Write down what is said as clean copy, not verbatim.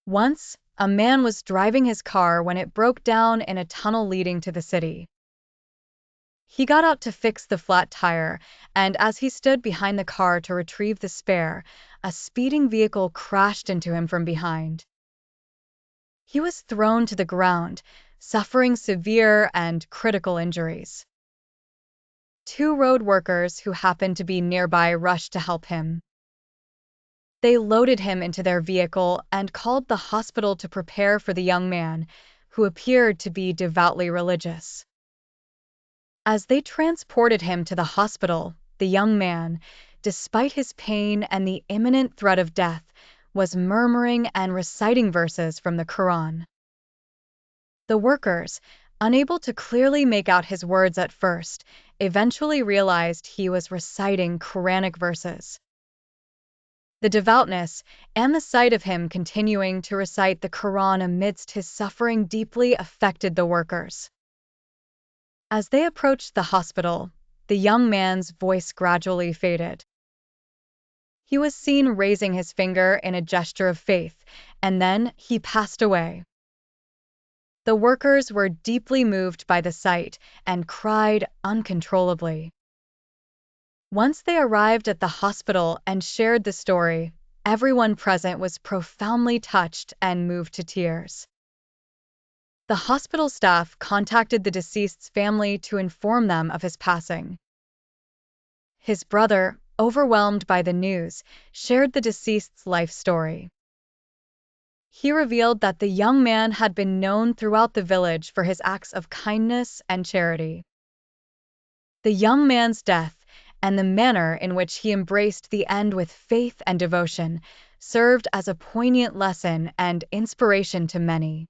Once, a man was driving his car when it broke down in a tunnel leading to the city. He got out to fix the flat tire, and as he stood behind the car to retrieve the spare, a speeding vehicle crashed into him from behind. He was thrown to the ground, suffering severe and critical injuries. Two road workers who happened to be nearby rushed to help him. They loaded him into their vehicle and called the hospital to prepare for the young man, who appeared to be devoutly religious. As they transported him to the hospital, the young man, despite his pain and the imminent threat of death, was murmuring and reciting verses from the Quran. The workers, unable to clearly make out his words at first, eventually realized he was reciting Quranic verses. The devoutness and the sight of him continuing to recite the Quran amidst his suffering deeply affected the workers. As they approached the hospital, the young man's voice gradually faded. He was seen raising his finger in a gesture of faith, and then he passed away. The workers were deeply moved by the sight and cried uncontrollably. Once they arrived at the hospital and shared the story, everyone present was profoundly touched and moved to tears. The hospital staff contacted the deceased's family to inform them of his passing. His brother, overwhelmed by the news, shared the deceased's life story. He revealed that the young man had been known throughout the village for his acts of kindness and charity. The young man's death, and the manner in which he embraced the end with faith and devotion, served as a poignant lesson and inspiration to many.